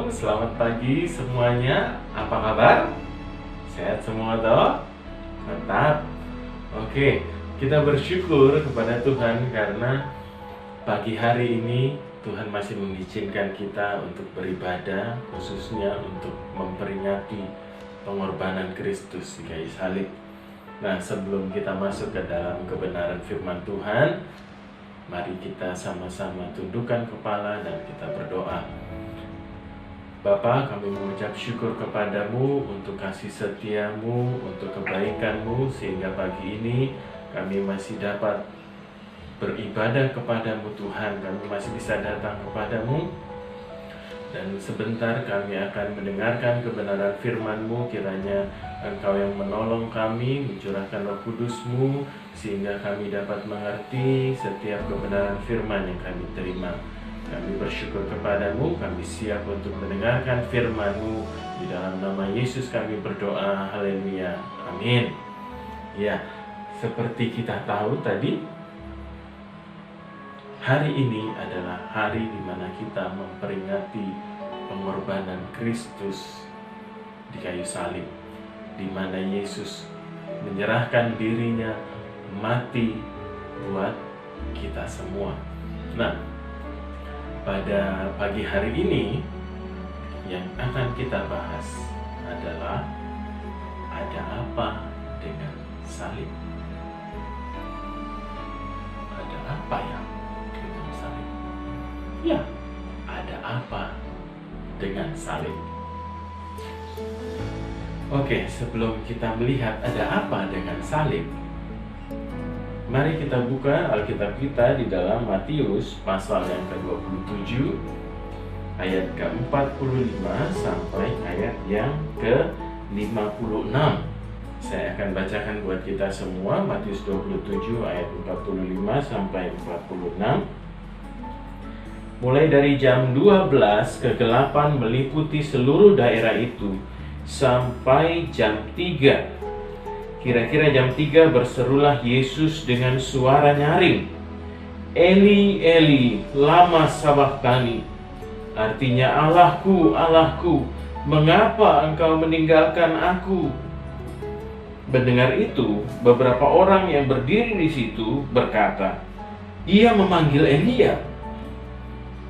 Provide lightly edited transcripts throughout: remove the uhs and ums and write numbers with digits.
selamat pagi semuanya. Apa kabar? Sehat semua toh? Mantap. Oke, kita bersyukur kepada Tuhan karena pagi hari ini Tuhan masih mengizinkan kita untuk beribadah, khususnya untuk memperingati pengorbanan Kristus di kayu salib. Nah, sebelum kita masuk ke dalam kebenaran firman Tuhan, mari kita sama-sama tundukkan kepala dan kita berdoa. Bapa, kami mengucap syukur kepadamu untuk kasih setiamu, untuk kebaikanmu, sehingga pagi ini kami masih dapat beribadah kepadamu Tuhan. Kami masih bisa datang kepadamu, dan sebentar kami akan mendengarkan kebenaran firman-Mu. Kiranya Engkau yang menolong kami, mencurahkan Roh Kudus-Mu, sehingga kami dapat mengerti setiap kebenaran firman yang kami terima. Kami bersyukur kepadamu, kami siap untuk mendengarkan firman-Mu. Di dalam nama Yesus kami berdoa, haleluya, amin. Ya, seperti kita tahu tadi, hari ini adalah hari di mana kita memperingati pengorbanan Kristus di kayu salib, di mana Yesus menyerahkan dirinya mati buat kita semua. Nah, pada pagi hari ini yang akan kita bahas adalah ada apa dengan salib? Ada apa ya dengan salib? Ya, ada apa dengan salib? Oke, sebelum kita melihat ada apa dengan salib, mari kita buka Alkitab kita di dalam Matius pasal yang ke-27 ayat ke-45 sampai ayat yang ke-56. Saya akan bacakan buat kita semua Matius 27 ayat 45 sampai 46. Mulai dari jam 12 kegelapan meliputi seluruh daerah itu sampai jam 3. Kira-kira jam 3 berserulah Yesus dengan suara nyaring, Eli, Eli, lama sabachthani. Artinya, Allahku, Allahku, mengapa engkau meninggalkan aku? Mendengar itu, beberapa orang yang berdiri di situ berkata, ia memanggil Elia.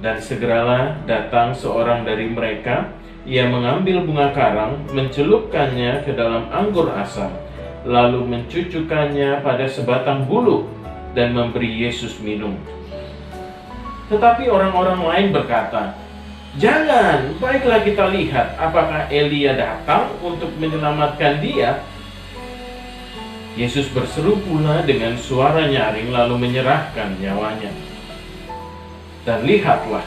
Dan segeralah datang seorang dari mereka, ia mengambil bunga karang, mencelupkannya ke dalam anggur asam, lalu mencucukkannya pada sebatang bulu dan memberi Yesus minum. Tetapi orang-orang lain berkata, jangan, baiklah kita lihat apakah Elia datang untuk menyelamatkan dia. Yesus berseru pula dengan suara nyaring lalu menyerahkan nyawanya. Dan lihatlah,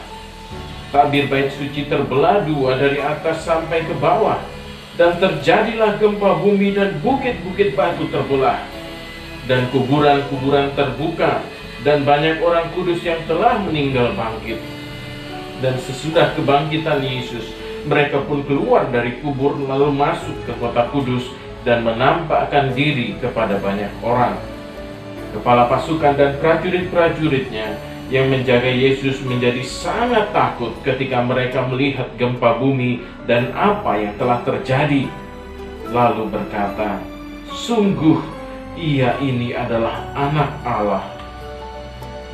tabir bait suci terbelah dua dari atas sampai ke bawah, dan terjadilah gempa bumi dan bukit-bukit batu terbelah, dan kuburan-kuburan terbuka, dan banyak orang kudus yang telah meninggal bangkit. Dan sesudah kebangkitan Yesus, mereka pun keluar dari kubur lalu masuk ke kota kudus dan menampakkan diri kepada banyak orang. Kepala pasukan dan prajurit-prajuritnya yang menjaga Yesus menjadi sangat takut ketika mereka melihat gempa bumi dan apa yang telah terjadi. Lalu berkata, sungguh ia ini adalah anak Allah.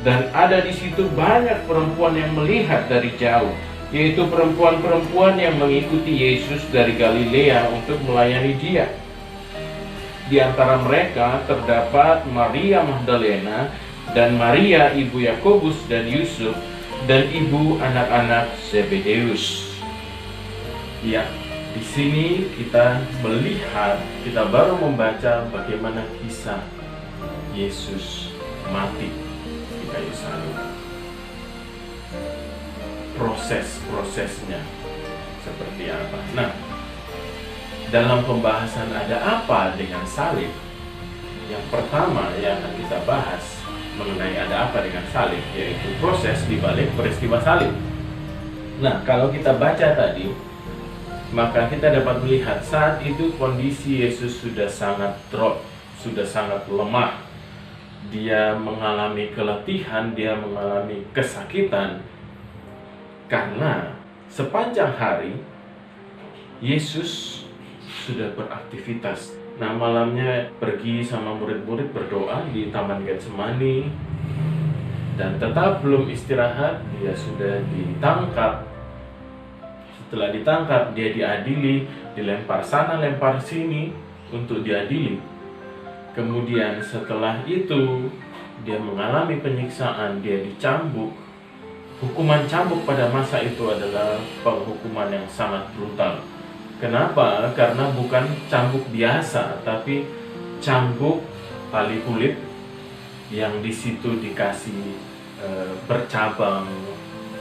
Dan ada di situ banyak perempuan yang melihat dari jauh, yaitu perempuan-perempuan yang mengikuti Yesus dari Galilea untuk melayani dia. Di antara mereka terdapat Maria Magdalena dan Maria ibu Yakobus dan Yusuf dan ibu anak-anak Zebedeus. Ya, di sini kita melihat, kita baru membaca bagaimana kisah Yesus mati di kayu salib. Proses-prosesnya seperti apa? Nah, dalam pembahasan ada apa dengan salib, yang pertama yang akan kita bahas mengenai ada apa dengan salib, yaitu proses di balik peristiwa salib. Nah, kalau kita baca tadi, maka kita dapat melihat saat itu kondisi Yesus sudah sangat drop, sudah sangat lemah. Dia mengalami keletihan, dia mengalami kesakitan karena Sepanjang hari Yesus sudah beraktivitas. Nah, malamnya pergi sama murid-murid berdoa di Taman Getsemani, dan tetap belum istirahat, dia sudah ditangkap. Setelah ditangkap, dia diadili, dilempar sana, lempar sini untuk diadili. Kemudian setelah itu, dia mengalami penyiksaan, dia dicambuk. Hukuman cambuk pada masa itu adalah penghukuman yang sangat brutal. Kenapa? Karena bukan cambuk biasa, tapi cambuk tali kulit yang di situ dikasih bercabang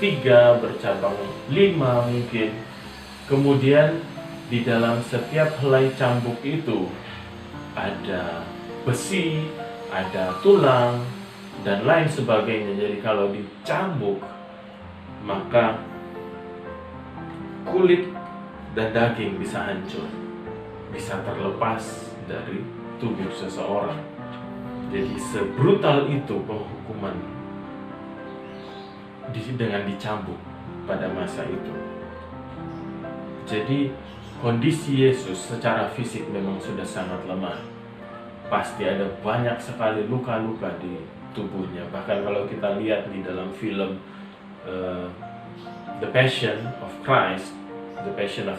3, bercabang 5 mungkin. Kemudian di dalam setiap helai cambuk itu ada besi, ada tulang, dan lain sebagainya. Jadi kalau dicambuk, maka kulit dan daging bisa hancur, bisa terlepas dari tubuh seseorang. Jadi sebrutal itu penghukuman dengan dicambuk pada masa itu. Jadi kondisi Yesus secara fisik memang sudah sangat lemah. Pasti ada banyak sekali luka-luka di tubuhnya. Bahkan kalau kita lihat di dalam film The Passion of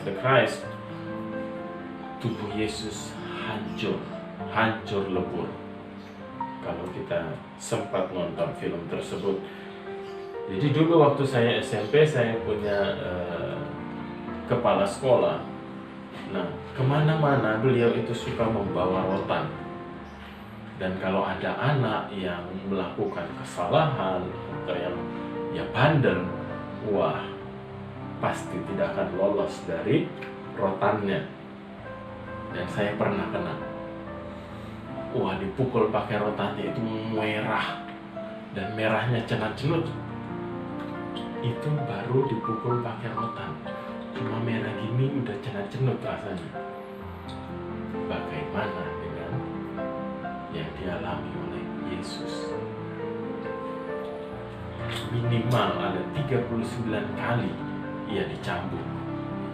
the Christ, tubuh Yesus hancur lebur. Kalau kita sempat nonton film tersebut. Jadi dulu waktu saya SMP, saya punya kepala sekolah. Nah, kemana-mana beliau itu suka membawa rotan. Dan kalau ada anak yang melakukan kesalahan atau yang bandel, wah, pasti tidak akan lolos dari rotannya. Dan saya pernah kena. Wah, dipukul pakai rotannya itu merah, dan merahnya cenut-cenut. Itu baru dipukul pakai rotan, cuma merah gini udah cenut-cenut rasanya. Bagaimana dengan yang dialami oleh Yesus? Minimal ada 39 kali ia dicambuk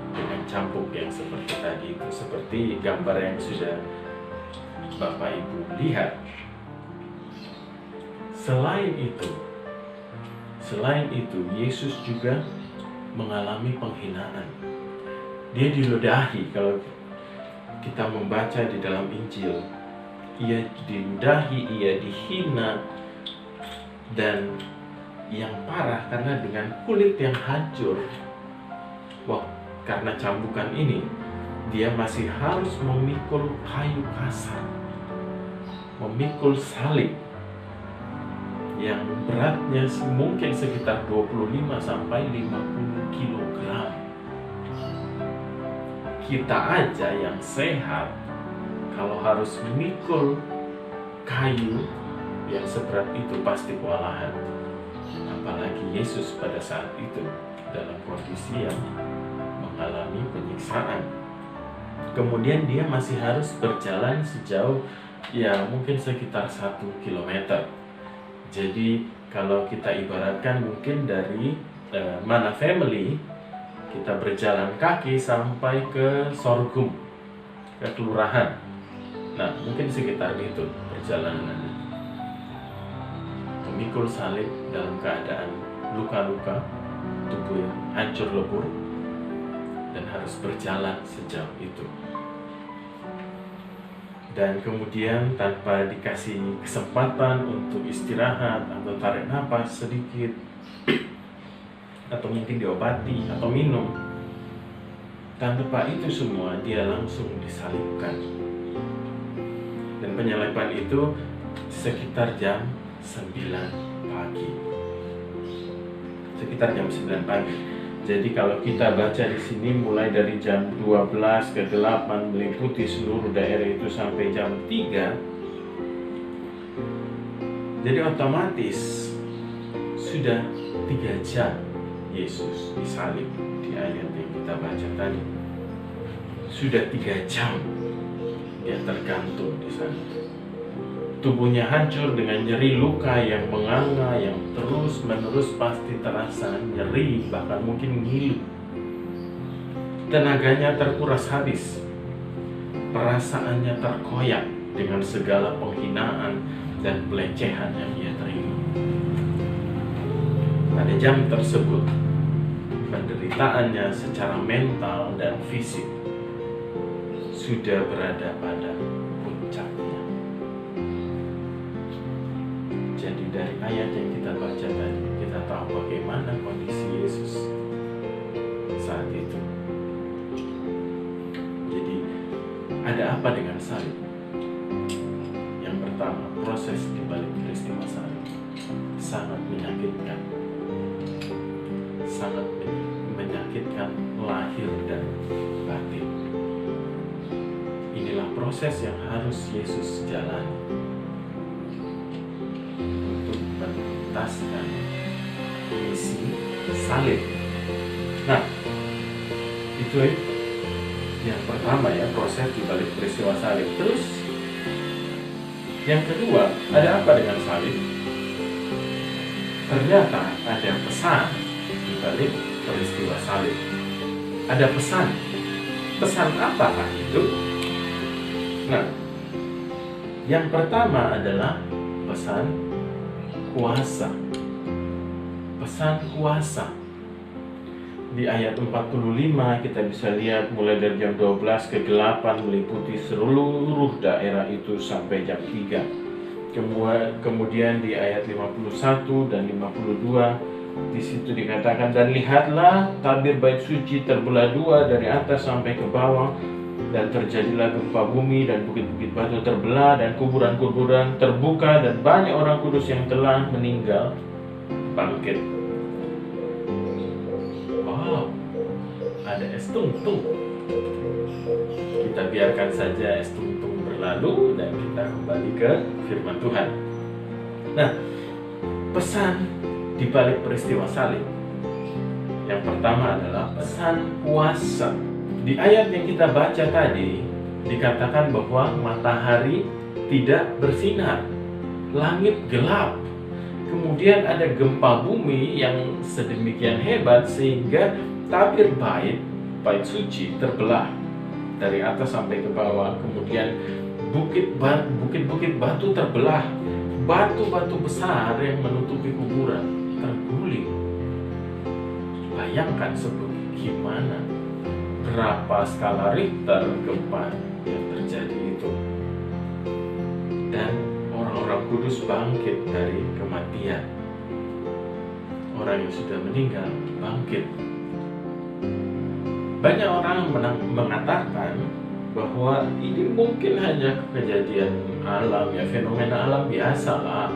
dengan cambuk yang seperti tadi itu, seperti gambar yang sudah Bapak Ibu lihat. Selain itu Yesus juga mengalami penghinaan. Dia diludahi. Kalau kita membaca di dalam Injil, ia diludahi, ia dihina, dan yang parah karena dengan kulit yang hancur. Wah, karena cambukan ini dia masih harus memikul kayu kasar, memikul salib yang beratnya mungkin sekitar 25 sampai 50 kg. Kita aja yang sehat kalau harus memikul kayu yang seberat itu pasti kewalahan. Apalagi Yesus pada saat itu dalam kondisi yang mengalami penyiksaan. Kemudian dia masih harus berjalan sejauh mungkin sekitar 1 kilometer. Jadi kalau kita ibaratkan mungkin dari Mana Family, kita berjalan kaki sampai ke Sorghum, ke kelurahan. Nah, mungkin sekitar itu perjalanannya. Memikul salib dalam keadaan luka-luka, tubuh yang hancur lebur, dan harus berjalan sejauh itu. Dan kemudian tanpa dikasih kesempatan untuk istirahat atau tarik napas sedikit, atau mungkin diobati atau minum, tanpa itu semua dia langsung disalibkan. Dan penyaliban itu sekitar jam 9 pagi. Sekitar jam 9 pagi. Jadi kalau kita baca di sini mulai dari jam 12 ke 8 meliputi seluruh daerah itu sampai jam 3. Jadi otomatis sudah 3 jam Yesus disalib di ayat yang kita baca tadi. Sudah 3 jam dia tergantung di sana. Tubuhnya hancur dengan nyeri luka yang menganga, yang terus-menerus pasti terasa nyeri, bahkan mungkin ngilu. tenaganya terkuras habis, perasaannya terkoyak dengan segala penghinaan dan pelecehan yang ia terima. Pada jam tersebut, penderitaannya secara mental dan fisik sudah berada pada puncaknya. Jadi dari ayat yang kita baca tadi, kita tahu bagaimana kondisi Yesus saat itu. Jadi ada apa dengan salib? Yang pertama, proses di balik peristiwa salib sangat menyakitkan. Sangat menyakitkan lahir dan batin. Inilah proses yang harus Yesus jalani untuk menuntaskan misi salib. Nah, itu yang pertama ya, proses di balik peristiwa salib. Terus yang kedua, ada apa dengan salib? Ternyata ada pesan di balik peristiwa salib. Ada pesan. Pesan apakah itu? Nah, yang pertama adalah pesan kuasa. Pesan kuasa. Di ayat 45 kita bisa lihat mulai dari jam 12 kegelapan meliputi seluruh daerah itu sampai jam 3. Kemudian di ayat 51 dan 52 di situ dikatakan, dan lihatlah tabir bait suci terbelah dua dari atas sampai ke bawah, dan terjadilah gempa bumi dan bukit-bukit batu terbelah dan kuburan-kuburan terbuka dan banyak orang kudus yang telah meninggal bangkit. Wow, ada es tungtung. Kita biarkan saja es tungtung berlalu dan kita kembali ke firman Tuhan. Nah, pesan di balik peristiwa salib yang pertama adalah pesan kuasa. Di ayat yang kita baca tadi dikatakan bahwa matahari tidak bersinar, langit gelap, kemudian ada gempa bumi yang sedemikian hebat sehingga tabir bait suci terbelah dari atas sampai ke bawah, kemudian bukit-bukit batu terbelah, batu-batu besar yang menutupi kuburan terguling. Bayangkan gimana, berapa skala Richter gempa yang terjadi itu, dan orang-orang kudus bangkit dari kematian. Orang yang sudah meninggal bangkit. Banyak orang mengatakan bahwa ini mungkin hanya kejadian alam ya, fenomena alam biasa lah,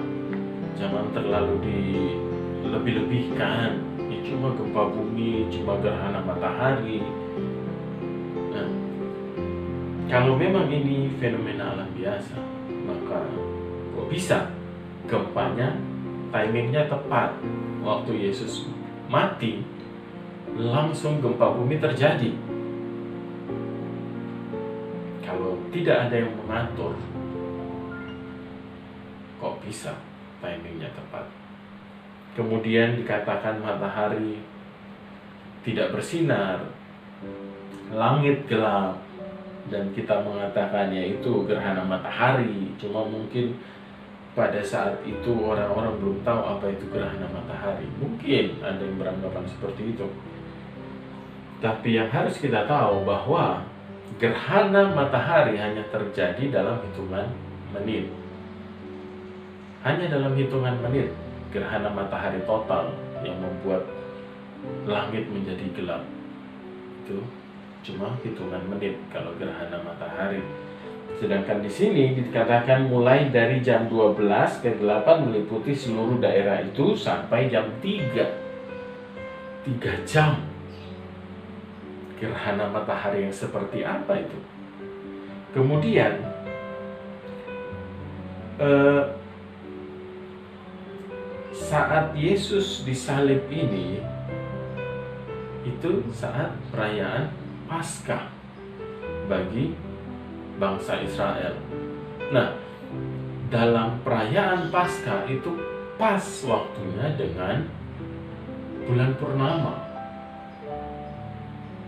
jangan terlalu dilebih-lebihkan. Ini cuma gempa bumi, cuma gerhana matahari. Nah, kalau memang ini fenomena alam biasa, maka kok bisa gempanya timingnya tepat waktu Yesus mati, langsung gempa bumi terjadi. Kalau tidak ada yang mengatur, kok bisa timingnya tepat? Kemudian dikatakan matahari tidak bersinar, langit gelap, dan kita mengatakannya itu gerhana matahari. Cuma mungkin pada saat itu orang-orang belum tahu apa itu gerhana matahari. Mungkin ada yang beranggapan seperti itu. Tapi yang harus kita tahu bahwa gerhana matahari hanya terjadi dalam hitungan menit. Hanya dalam hitungan menit gerhana matahari total yang membuat langit menjadi gelap. Itu cuma hitungan menit kalau gerhana matahari. Sedangkan di sini dikatakan mulai dari jam 12 kegelapan meliputi seluruh daerah itu sampai jam 3. 3 jam. Gerhana matahari yang seperti apa itu? Kemudian saat Yesus disalib ini, itu saat perayaan Paskah bagi bangsa Israel. Nah, dalam perayaan Paskah itu pas waktunya dengan bulan purnama.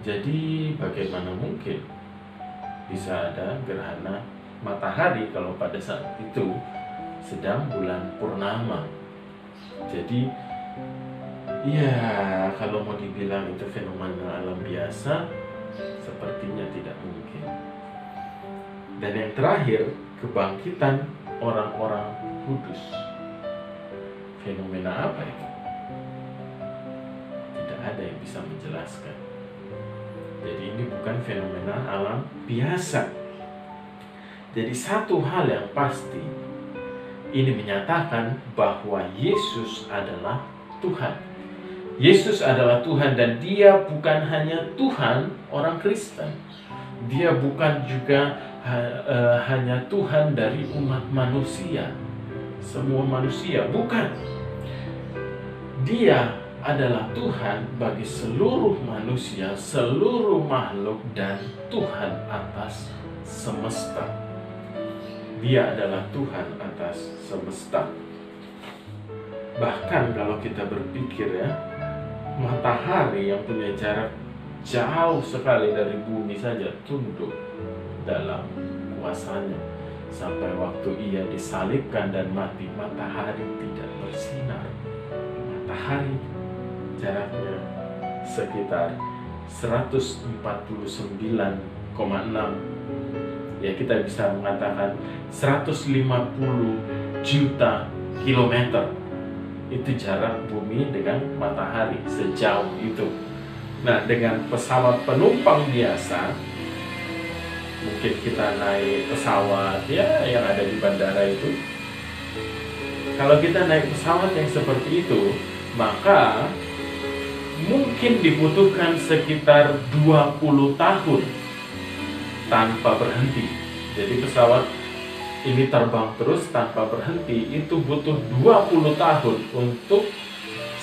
Jadi bagaimana mungkin bisa ada gerhana matahari kalau pada saat itu sedang bulan purnama? Jadi ya, kalau mau dibilang itu fenomena alam biasa, sepertinya tidak mungkin. Dan yang terakhir, kebangkitan orang-orang kudus. Fenomena apa itu? Tidak ada yang bisa menjelaskan. Jadi ini bukan fenomena alam biasa. Jadi satu hal yang pasti, ini menyatakan bahwa Yesus adalah Tuhan. Yesus adalah Tuhan, dan Dia bukan hanya Tuhan orang Kristen. Dia bukan juga hanya Tuhan dari umat manusia, semua manusia, bukan. Dia adalah Tuhan bagi seluruh manusia, seluruh makhluk, dan Tuhan atas semesta. Dia adalah Tuhan atas semesta. Bahkan kalau kita berpikir ya, matahari yang punya jarak jauh sekali dari bumi saja tunduk dalam kuasanya. Sampai waktu Ia disalibkan dan mati, matahari tidak bersinar. Matahari jaraknya sekitar 149,6, ya kita bisa mengatakan 150 juta kilometer. Itu jarak bumi dengan matahari, sejauh itu. Nah, dengan pesawat penumpang biasa, mungkin kita naik pesawat ya yang ada di bandara itu. Kalau kita naik pesawat yang seperti itu, maka mungkin dibutuhkan sekitar 20 tahun tanpa berhenti. Jadi pesawat ini terbang terus tanpa berhenti, itu butuh 20 tahun untuk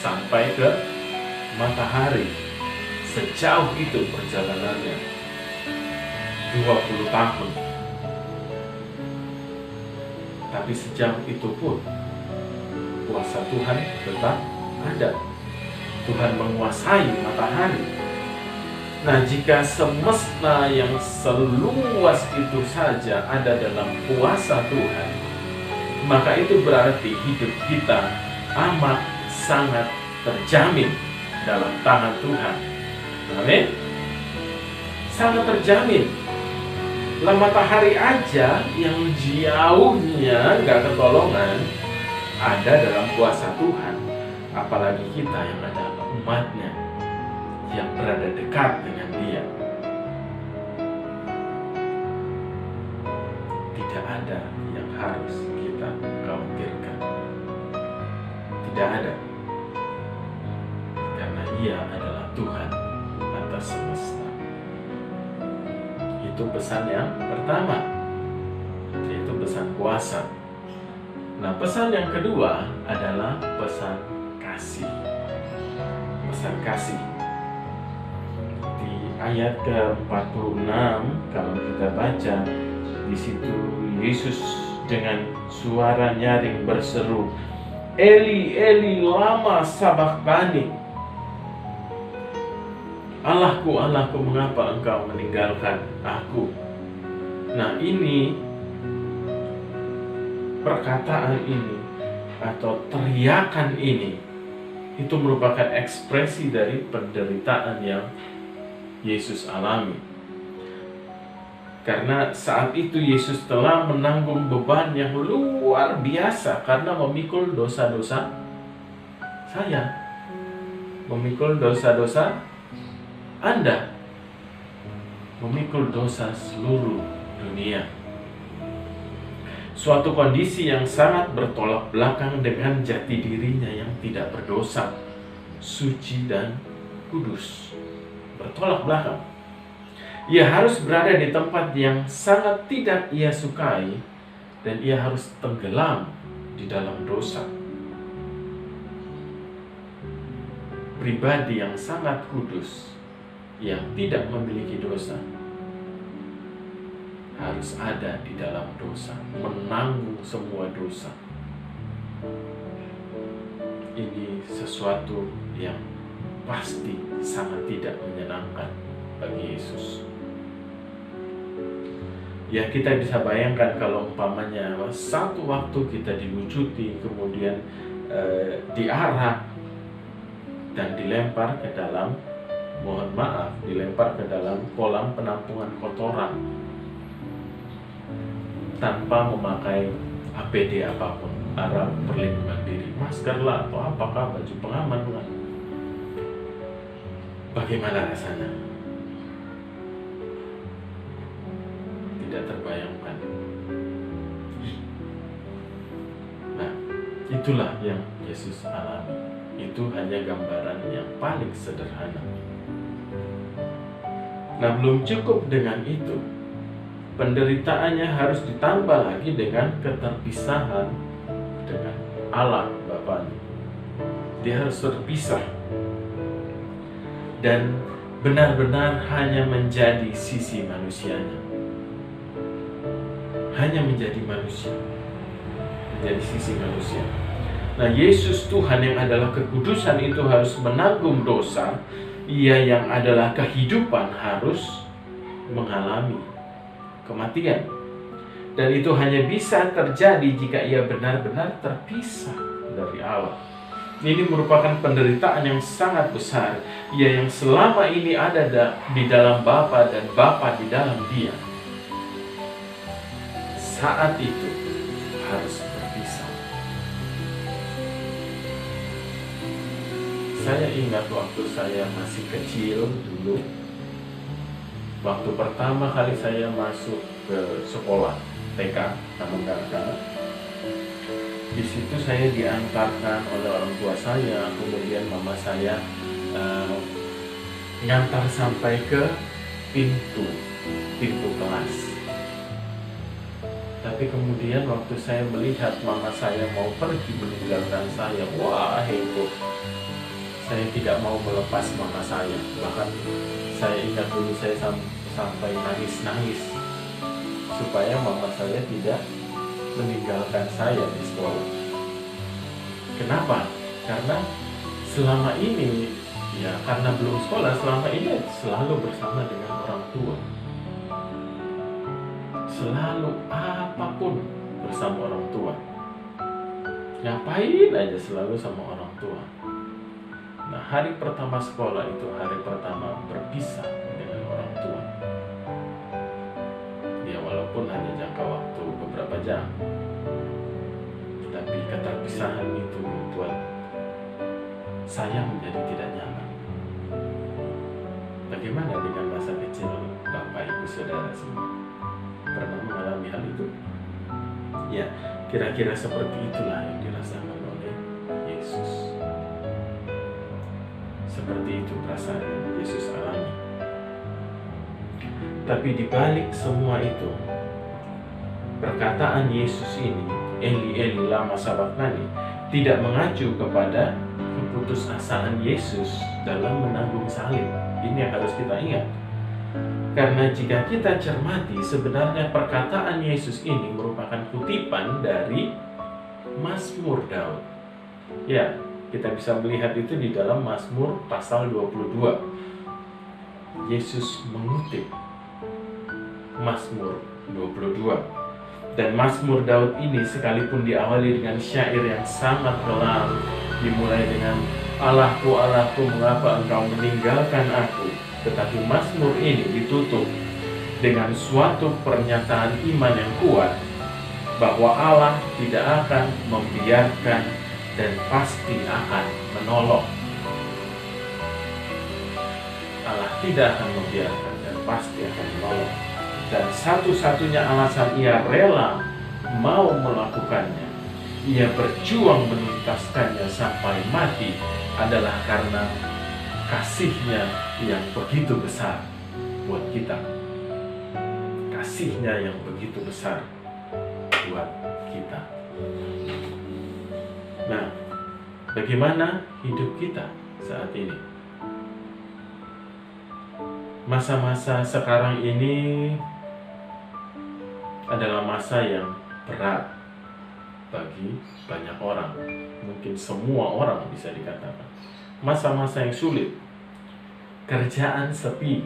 sampai ke matahari. Sejauh itu perjalanannya, 20 tahun. Tapi sejauh itu pun kuasa Tuhan tetap ada. Tuhan menguasai matahari. Nah, jika semesta yang seluas itu saja ada dalam kuasa Tuhan, maka itu berarti hidup kita amat sangat terjamin dalam tangan Tuhan. Amin. Sangat terjamin. Lah matahari aja yang jauhnya nggak ketolongan ada dalam kuasa Tuhan. Apalagi kita yang adalah umatnya, yang berada dekat dengan Dia. Tidak ada yang harus kita khawatirkan. Tidak ada. Karena Ia adalah Tuhan atas semesta. Itu pesan yang pertama, yaitu pesan kuasa. Nah, pesan yang kedua adalah pesan kasih. Pesan kasih. Di ayat ke-46 kalau kita baca, di situ Yesus dengan suara nyaring berseru, "Eli, Eli, lama sabachthani?" "Allahku, Allahku, mengapa engkau meninggalkan aku?" Nah, ini perkataan ini atau teriakan ini itu merupakan ekspresi dari penderitaan yang Yesus alami. Karena saat itu Yesus telah menanggung beban yang luar biasa karena memikul dosa-dosa saya, memikul dosa-dosa Anda, memikul dosa seluruh dunia. Suatu kondisi yang sangat bertolak belakang dengan jati dirinya yang tidak berdosa, suci dan kudus. Bertolak belakang. Ia harus berada di tempat yang sangat tidak ia sukai, dan ia harus tenggelam di dalam dosa. Pribadi yang sangat kudus, yang tidak memiliki dosa, harus ada di dalam dosa, menanggung semua dosa. Ini sesuatu yang pasti sangat tidak menyenangkan. bagi Yesus. Ya, kita bisa bayangkan kalau umpamanya satu waktu kita dilucuti, kemudian diarak dan dilempar ke dalam, mohon maaf, dilempar ke dalam kolam penampungan kotoran tanpa memakai APD apapun, alat perlindungan diri, masker lah atau apakah, baju pengaman lah. Bagaimana rasanya? Tidak terbayangkan. Nah, itulah yang Yesus alami. Itu hanya gambaran yang paling sederhana. Nah, belum cukup dengan itu. Penderitaannya harus ditambah lagi dengan keterpisahan dengan Allah Bapaknya. Dia harus terpisah dan benar-benar hanya menjadi sisi manusianya. Hanya menjadi manusia, menjadi sisi manusia. Nah, Yesus Tuhan yang adalah kekudusan itu harus menanggung dosa. Ia yang adalah kehidupan harus mengalami kematian. Dan itu hanya bisa terjadi jika ia benar-benar terpisah dari Allah. Ini merupakan penderitaan yang sangat besar. Ia yang selama ini ada di dalam Bapa dan Bapa di dalam Dia, saat itu harus berpisah. Saya ingat waktu saya masih kecil dulu, waktu pertama kali saya masuk ke sekolah TK, namun kanak-kanak. Di situ saya diantarkan oleh orang tua saya, kemudian mama saya ngantar sampai ke pintu kelas. Tapi kemudian waktu saya melihat mama saya mau pergi meninggalkan saya, wah heboh. Saya tidak mau melepas mama saya. Bahkan saya ingat dulu saya sampai nangis-nangis supaya mama saya tidak meninggalkan saya di sekolah. Kenapa? Karena selama ini, ya karena belum sekolah, selama ini selalu bersama dengan orang tua. Selalu apapun bersama orang tua. Ngapain aja selalu sama orang tua. Nah, hari pertama sekolah itu hari pertama berpisah dengan orang tua. Ya walaupun hanya jangka waktu beberapa jam, tapi keterpisahan itu membuat saya menjadi tidak nyaman. Bagaimana dengan masa kecil Bapak Ibu Saudara semua? Pernah mengalami hal itu? Ya, kira-kira seperti itulah yang dirasakan oleh Yesus. Seperti itu perasaan yang Yesus alami. Tapi di balik semua itu, perkataan Yesus ini, Eli Eli lama sabachthani, tidak mengacu kepada keputusasaan Yesus dalam menanggung salib. Ini yang harus kita ingat. Karena jika kita cermati, sebenarnya perkataan Yesus ini merupakan kutipan dari Mazmur Daud. Ya, kita bisa melihat itu di dalam Mazmur pasal 22. Yesus mengutip Mazmur 22. Dan Mazmur Daud ini sekalipun diawali dengan syair yang sangat kelam, dimulai dengan Allahku, Allahku, mengapa engkau meninggalkan aku? Tetapi Mazmur ini ditutup dengan suatu pernyataan iman yang kuat bahwa Allah tidak akan membiarkan dan pasti akan menolong. Allah tidak akan membiarkan dan pasti akan menolong. Dan satu-satunya alasan ia rela mau melakukannya, ia berjuang menuntaskannya sampai mati adalah karena kasihnya yang begitu besar buat kita. Kasihnya yang begitu besar buat kita. Nah, bagaimana hidup kita saat ini? Masa-masa sekarang ini adalah masa yang berat bagi banyak orang. Mungkin semua orang bisa dikatakan. Masa-masa yang sulit. Kerjaan sepi,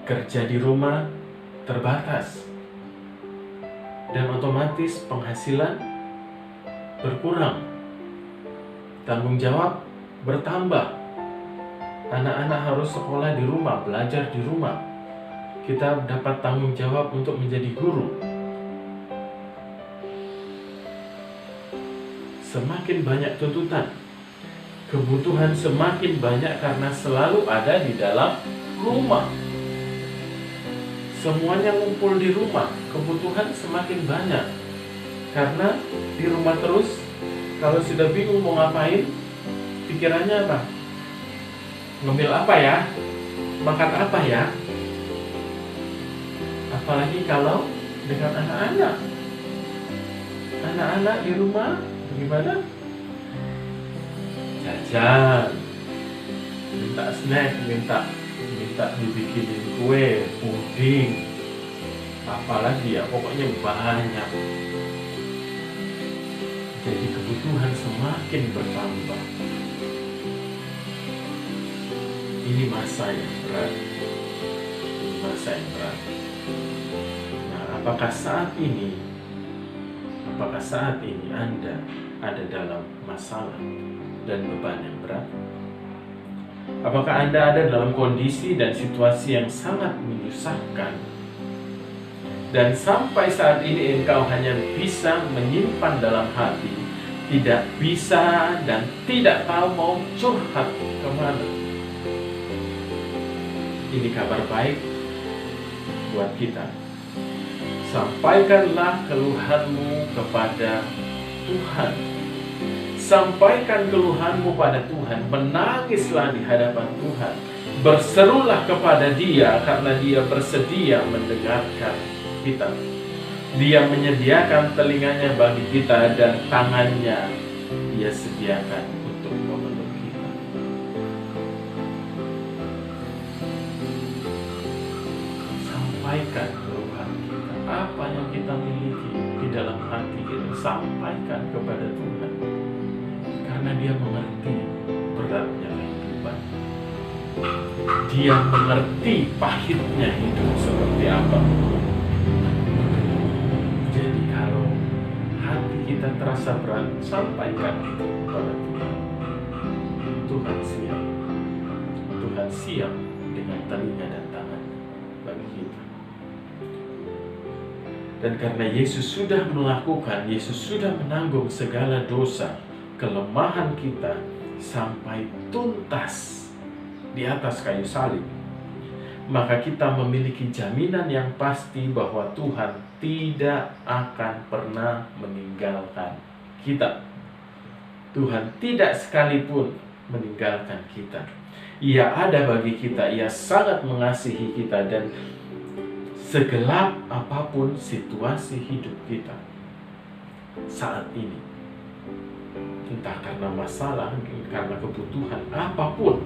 kerja di rumah terbatas, dan otomatis penghasilan berkurang, tanggung jawab bertambah. Anak-anak harus sekolah di rumah, belajar di rumah. Kita dapat tanggung jawab untuk menjadi guru. Semakin banyak tuntutan, kebutuhan semakin banyak karena selalu ada di dalam rumah. Semuanya ngumpul di rumah, kebutuhan semakin banyak. Karena di rumah terus, kalau sudah bingung mau ngapain, pikirannya apa? Ngemil apa ya? Makan apa ya? Apalagi kalau dengan anak-anak. Anak-anak di rumah gimana? Jajan, minta snack, minta dibikinin kue, puding, apalagi ya, pokoknya banyak. Jadi kebutuhan semakin bertambah. Ini masa yang berat. Ini masa yang berat. Nah, apakah saat ini Anda ada dalam masalah dan beban yang berat? Apakah Anda ada dalam kondisi dan situasi yang sangat menyusahkan? Dan sampai saat ini engkau hanya bisa menyimpan dalam hati, tidak bisa dan tidak tahu mau curhat kemana. Ini kabar baik buat kita. Sampaikanlah keluhanmu kepada Tuhan. Sampaikan keluhanmu pada Tuhan. Menangislah di hadapan Tuhan. Berserulah kepada Dia karena Dia bersedia mendengarkan kita. Dia menyediakan telinganya bagi kita dan tangannya Dia sediakan untuk memeluk kita. Sampaikan keluhan kita. Apa yang kita miliki di dalam hati kita, sampaikan kepada Tuhan. Karena Dia mengerti beratnya kehidupan. Dia mengerti pahitnya hidup seperti apa. Jadi kalau hati kita terasa berat, sampaikan itu kepada Tuhan. Tuhan siap. Tuhan siap dengan telinga dan tangan bagi kita. Dan karena Yesus sudah melakukan, Yesus sudah menanggung segala dosa, kelemahan kita sampai tuntas di atas kayu salib, maka kita memiliki jaminan yang pasti bahwa Tuhan tidak akan pernah meninggalkan kita. Tuhan tidak sekalipun meninggalkan kita. Ia ada bagi kita, Ia sangat mengasihi kita, dan segelap apapun situasi hidup kita saat ini, entah karena masalah, karena kebutuhan, apapun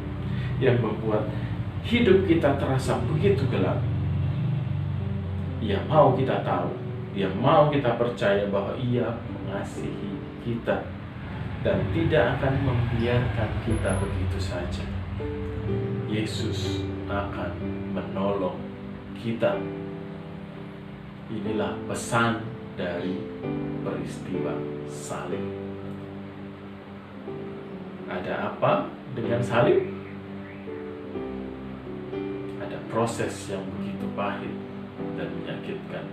yang membuat hidup kita terasa begitu gelap, Ia mau kita tahu, Ia mau kita percaya bahwa Ia mengasihi kita dan tidak akan membiarkan kita begitu saja. Yesus akan menolong kita. Inilah pesan dari peristiwa salib. Ada apa dengan salib? Ada proses yang begitu pahit dan menyakitkan.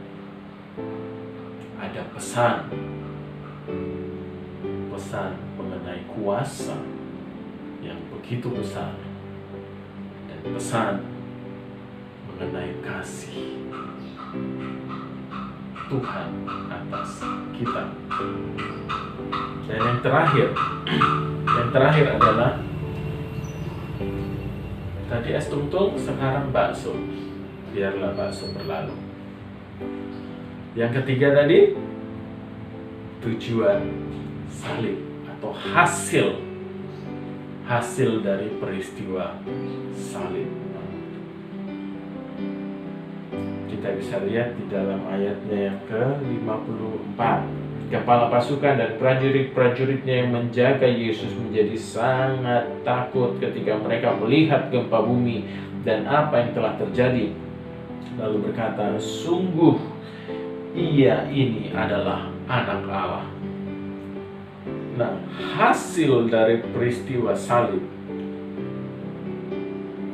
Ada pesan mengenai kuasa yang begitu besar, dan pesan mengenai kasih Tuhan atas kita. Dan yang terakhir adalah tadi es tungtung, sekarang bakso. Biarlah bakso berlalu. Yang ketiga tadi, tujuan salib atau hasil dari peristiwa salib. Kita bisa lihat di dalam ayatnya yang ke-54. Kepala pasukan dan prajurit-prajuritnya yang menjaga Yesus menjadi sangat takut ketika mereka melihat gempa bumi dan apa yang telah terjadi. lalu berkata, sungguh ia ini adalah anak Allah. Nah, hasil dari peristiwa salib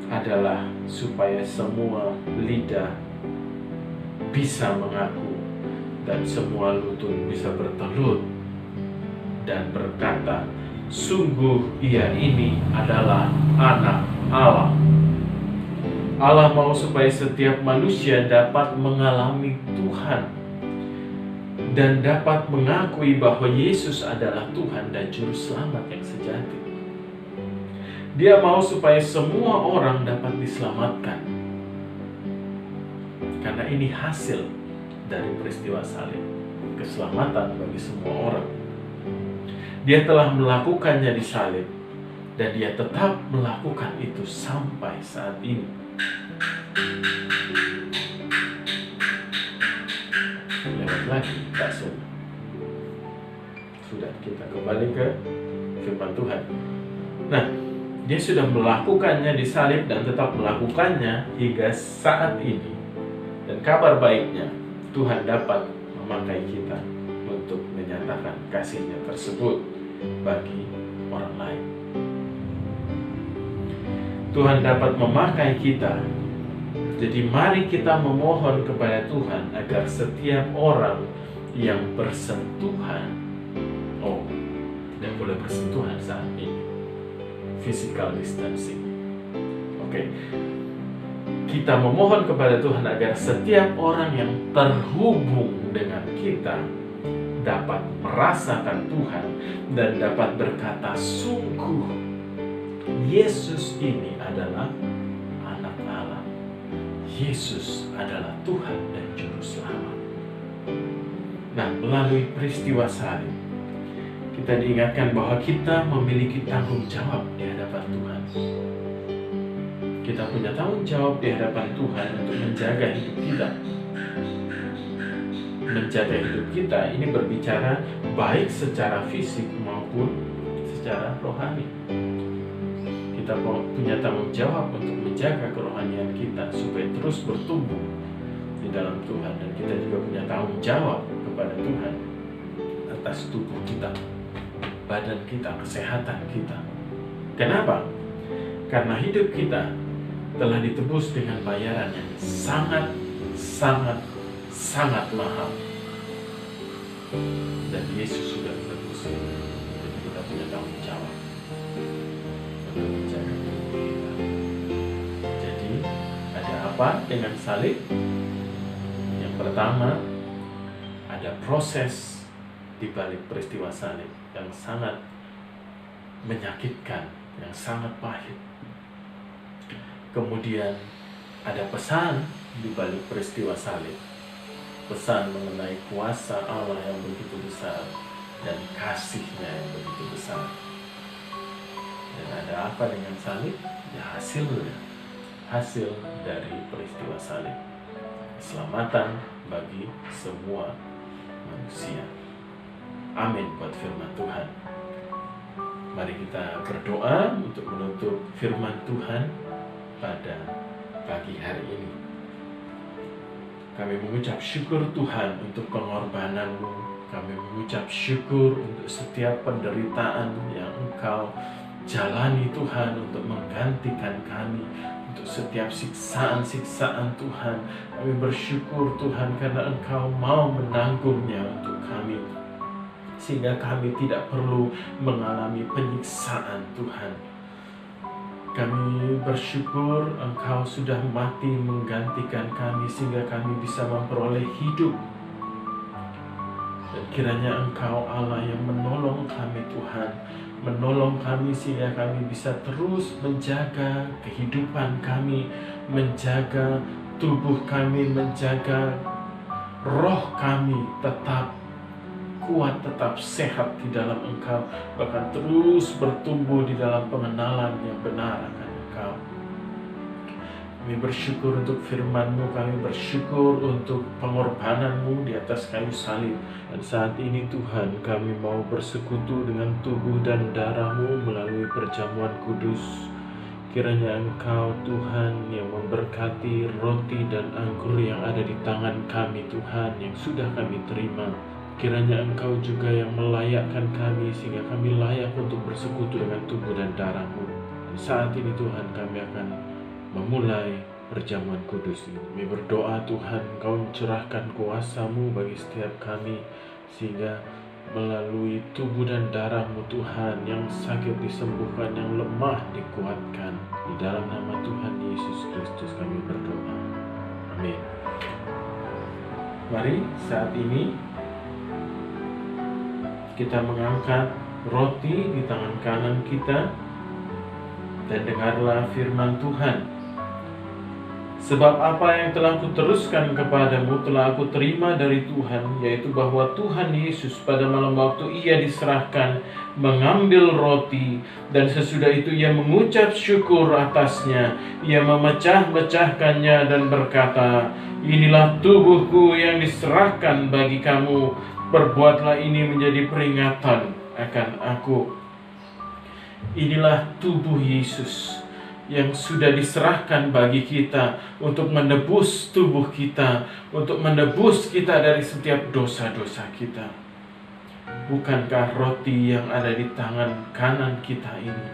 adalah supaya semua lidah bisa mengaku dan semua lutut bisa bertelut dan berkata, sungguh ia ini adalah anak Allah. Allah mau supaya setiap manusia dapat mengalami Tuhan dan dapat mengakui bahwa Yesus adalah Tuhan dan Juru Selamat yang sejati. Dia mau supaya semua orang dapat diselamatkan. Karena ini hasil dari peristiwa salib, keselamatan bagi semua orang. Dia telah melakukannya di salib dan dia tetap melakukan itu sampai saat ini. Lewat lagi kasus. Sudah, kita kembali ke firman Tuhan. Nah, dia sudah melakukannya di salib dan tetap melakukannya hingga saat ini. Dan kabar baiknya, Tuhan dapat memakai kita untuk menyatakan kasih-Nya tersebut bagi orang lain. Tuhan dapat memakai kita. Jadi mari kita memohon kepada Tuhan agar setiap orang yang bersentuhan, tidak boleh bersentuhan saat ini, physical distancing. Kita memohon kepada Tuhan agar setiap orang yang terhubung dengan kita dapat merasakan Tuhan dan dapat berkata, sungguh Yesus ini adalah anak Allah. Yesus adalah Tuhan dan Juru Selamat. Nah, melalui peristiwa salib, kita diingatkan bahwa kita memiliki tanggung jawab di hadapan Tuhan. Kita punya tanggung jawab di hadapan Tuhan untuk menjaga hidup kita. Menjaga hidup kita ini berbicara baik secara fisik maupun secara rohani. Kita punya tanggung jawab untuk menjaga kerohanian kita supaya terus bertumbuh di dalam Tuhan. Dan kita juga punya tanggung jawab kepada Tuhan atas tubuh kita, badan kita, kesehatan kita. Kenapa? Karena hidup kita telah ditebus dengan bayaran yang sangat mahal. Dan Yesus sudah menebus. Jadi kita punya tanggung jawab untuk menjaga tubuh kita. Jadi ada apa dengan salib? Yang pertama, ada proses di balik peristiwa salib yang sangat menyakitkan, yang sangat pahit. Kemudian ada pesan di balik peristiwa salib. Pesan mengenai kuasa Allah yang begitu besar dan kasih-Nya yang begitu besar. Dan ada apa dengan salib? Ya, hasil dari peristiwa salib. Keselamatan bagi semua manusia. Amin buat firman Tuhan. Mari kita berdoa untuk menutup firman Tuhan pada pagi hari ini. Kami mengucap syukur Tuhan untuk pengorbanan-Mu. Kami mengucap syukur untuk setiap penderitaan yang Engkau jalani Tuhan untuk menggantikan kami. Untuk setiap siksaan-siksaan Tuhan. Kami bersyukur Tuhan karena Engkau mau menanggungnya untuk kami. Sehingga kami tidak perlu mengalami penyiksaan Tuhan. Kami bersyukur Engkau sudah mati menggantikan kami sehingga kami bisa memperoleh hidup. Dan kiranya Engkau Allah yang menolong kami Tuhan, menolong kami sehingga kami bisa terus menjaga kehidupan kami, menjaga tubuh kami, menjaga roh kami tetap kuat, tetap sehat di dalam Engkau, bahkan terus bertumbuh di dalam pengenalan yang benar akan Engkau. Kami bersyukur untuk firman-Mu, kami bersyukur untuk pengorbanan-Mu di atas kayu salib. Dan saat ini Tuhan, kami mau bersekutu dengan tubuh dan darah-Mu melalui perjamuan kudus Kiranya Engkau Tuhan yang memberkati roti dan anggur yang ada di tangan kami Tuhan yang sudah kami terima. Kiranya Engkau juga yang melayakkan kami sehingga kami layak untuk bersekutu dengan tubuh dan darah-Mu. Saat ini Tuhan kami akan memulai perjamuan kudus ini. Kami berdoa Tuhan Engkau mencurahkan kuasa-Mu bagi setiap kami sehingga melalui tubuh dan darah-Mu Tuhan, yang sakit disembuhkan, yang lemah dikuatkan. Di dalam nama Tuhan Yesus Kristus kami berdoa. Amin. Mari saat ini kita mengangkat roti di tangan kanan kita dan dengarlah firman Tuhan. Sebab apa yang telah kuteruskan kepadamu telah aku terima dari Tuhan, yaitu bahwa Tuhan Yesus pada malam waktu Ia diserahkan mengambil roti, dan sesudah itu Ia mengucap syukur atasnya. Ia memecah-mecahkannya dan berkata, "Inilah tubuhku yang diserahkan bagi kamu. Perbuatlah ini menjadi peringatan akan aku." Inilah tubuh Yesus yang sudah diserahkan bagi kita untuk menebus tubuh kita, untuk menebus kita dari setiap dosa-dosa kita. Bukankah roti yang ada di tangan kanan kita ini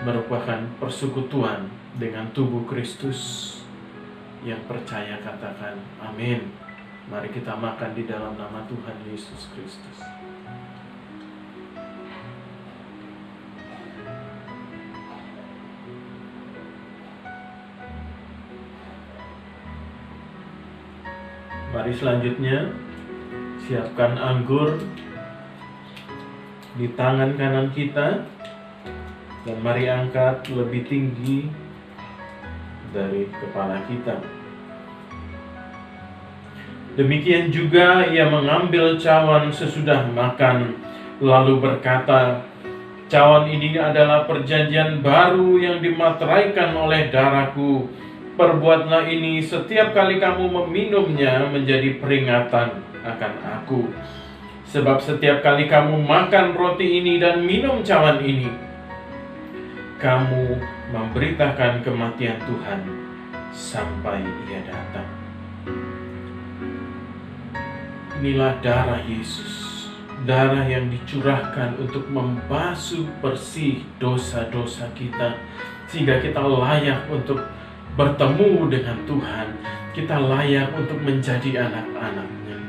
merupakan persekutuan dengan tubuh Kristus? Yang percaya katakan amin. Mari kita makan di dalam nama Tuhan Yesus Kristus. Mari selanjutnya siapkan anggur di tangan kanan kita, dan mari angkat lebih tinggi dari kepala kita. Demikian juga Ia mengambil cawan sesudah makan, lalu berkata, "Cawan ini adalah perjanjian baru yang dimateraikan oleh darahku. Perbuatlah ini setiap kali kamu meminumnya menjadi peringatan akan aku. Sebab setiap kali kamu makan roti ini dan minum cawan ini, kamu memberitakan kematian Tuhan sampai Ia datang." Inilah darah Yesus, darah yang dicurahkan untuk membasuh bersih dosa-dosa kita, sehingga kita layak untuk bertemu dengan Tuhan, kita layak untuk menjadi anak-anak-Nya.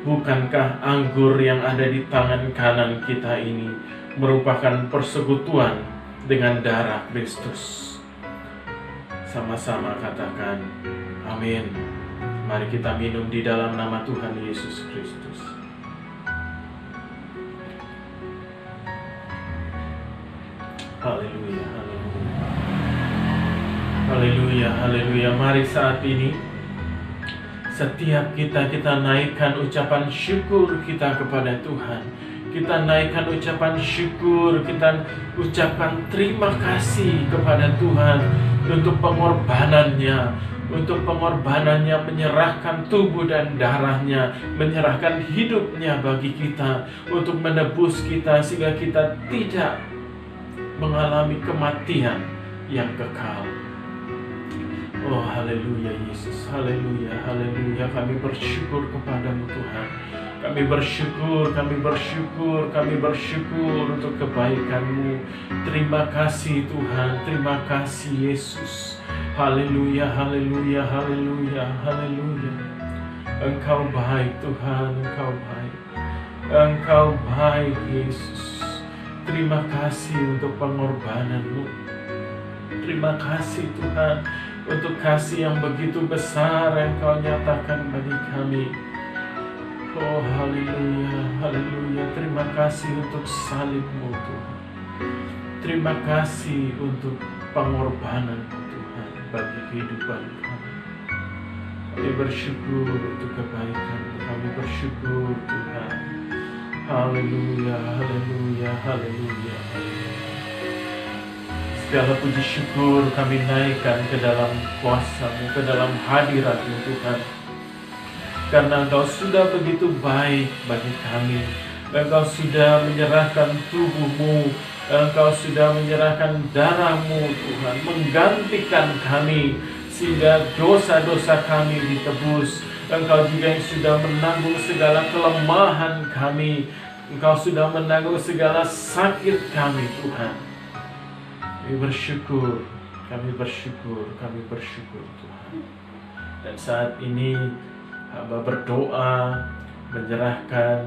Bukankah anggur yang ada di tangan kanan kita ini merupakan persekutuan dengan darah Kristus? Sama-sama katakan amin. Mari kita minum di dalam nama Tuhan Yesus Kristus. Haleluya, haleluya. Haleluya, haleluya. Mari saat ini setiap kita naikkan ucapan syukur kita kepada Tuhan. Kita naikkan ucapan syukur, kita ucapkan terima kasih kepada Tuhan untuk pengorbanannya, menyerahkan tubuh dan darahnya, menyerahkan hidupnya bagi kita, untuk menebus kita sehingga kita tidak mengalami kematian yang kekal. Oh haleluya Yesus, haleluya, haleluya. Kami bersyukur kepadamu Tuhan. Kami bersyukur untuk kebaikan-Mu. Terima kasih Tuhan, terima kasih Yesus. Haleluya, haleluya, haleluya, haleluya. Engkau baik Tuhan, Engkau baik. Engkau baik Yesus. Terima kasih untuk pengorbanan-Mu. Terima kasih Tuhan untuk kasih yang begitu besar yang Kau nyatakan bagi kami. Oh haleluya, haleluya. Terima kasih untuk salib-Mu Tuhan. Terima kasih untuk pengorbanan-Mu Tuhan bagi kehidupan kami. Kami bersyukur untuk kebaikan, kami bersyukur Tuhan. Haleluya, haleluya, haleluya, haleluya. Segala puji syukur kami naikkan ke dalam kuasa-Mu, ke dalam hadirat-Mu Tuhan. Karena Engkau sudah begitu baik bagi kami. Engkau sudah menyerahkan tubuh-Mu Engkau sudah menyerahkan darah-Mu Tuhan, menggantikan kami, sehingga dosa-dosa kami ditebus. Engkau juga yang sudah menanggung segala kelemahan kami. Engkau sudah menanggung segala sakit kami Tuhan. Kami bersyukur, kami bersyukur, kami bersyukur Tuhan. Dan saat ini hamba berdoa menyerahkan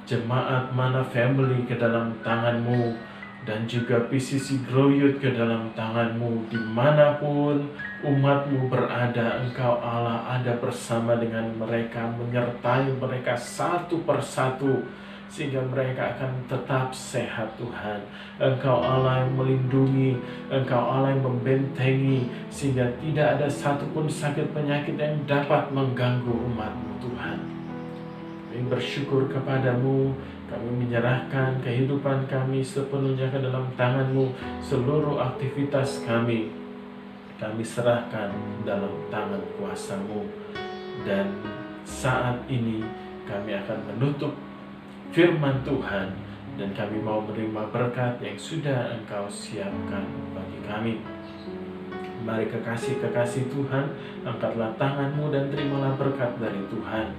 jemaat Mana Family ke dalam tangan-Mu, dan juga PCC Grow Youth ke dalam tangan-Mu. Dimanapun umat-Mu berada, Engkau Allah ada bersama dengan mereka, menyertai mereka satu persatu, sehingga mereka akan tetap sehat Tuhan. Engkau Allah yang melindungi, Engkau Allah yang membentengi, sehingga tidak ada satupun sakit penyakit yang dapat mengganggu umat-Mu Tuhan. Kami bersyukur kepadamu, kami menyerahkan kehidupan kami sepenuhnya ke dalam tangan-Mu. Seluruh aktivitas kami serahkan dalam tangan kuasa-Mu. Dan saat ini kami akan menutup firman Tuhan, dan kami mau menerima berkat yang sudah Engkau siapkan bagi kami. Mari kekasih-kekasih Tuhan, angkatlah tangan-Mu dan terimalah berkat dari Tuhan.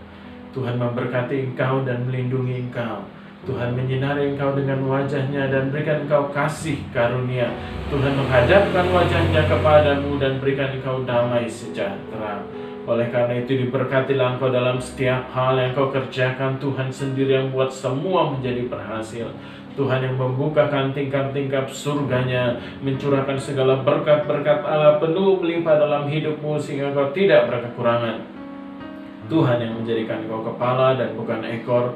Tuhan memberkati engkau dan melindungi engkau. Tuhan menyinari engkau dengan wajah-Nya dan berikan engkau kasih karunia. Tuhan menghadapkan wajah-Nya kepadamu dan berikan engkau damai sejahtera. Oleh karena itu diberkatilah engkau dalam setiap hal yang kau kerjakan. Tuhan sendiri yang buat semua menjadi berhasil. Tuhan yang membukakan tingkap-tingkap surganya, mencurahkan segala berkat-berkat Allah penuh melimpah dalam hidupmu sehingga engkau tidak berkekurangan. Tuhan yang menjadikan engkau kepala dan bukan ekor.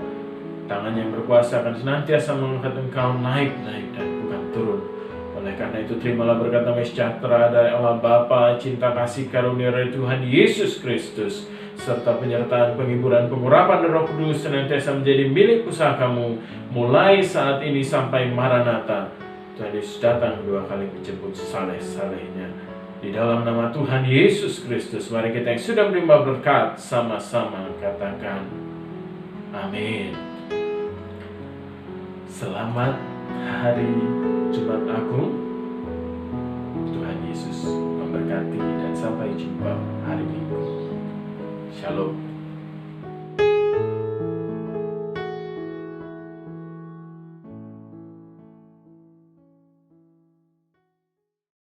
Tangan yang berkuasa akan senantiasa mengangkat engkau naik dan bukan turun. Oleh karena itu terimalah berkat damai sejahtera dari Allah Bapa, cinta kasih karunia dari Tuhan Yesus Kristus, serta penyertaan penghiburan pengurapan Roh Kudus senantiasa menjadi milik usaha kamu mulai saat ini sampai Maranatha. Tuhan Yesus datang dua kali menjemput saleh-salehnya. Di dalam nama Tuhan Yesus Kristus, mari kita yang sudah menerima berkat sama-sama katakan amin. Selamat hari Jumat Agung. Tuhan Yesus memberkati dan sampai jumpa hari Minggu. Shalom.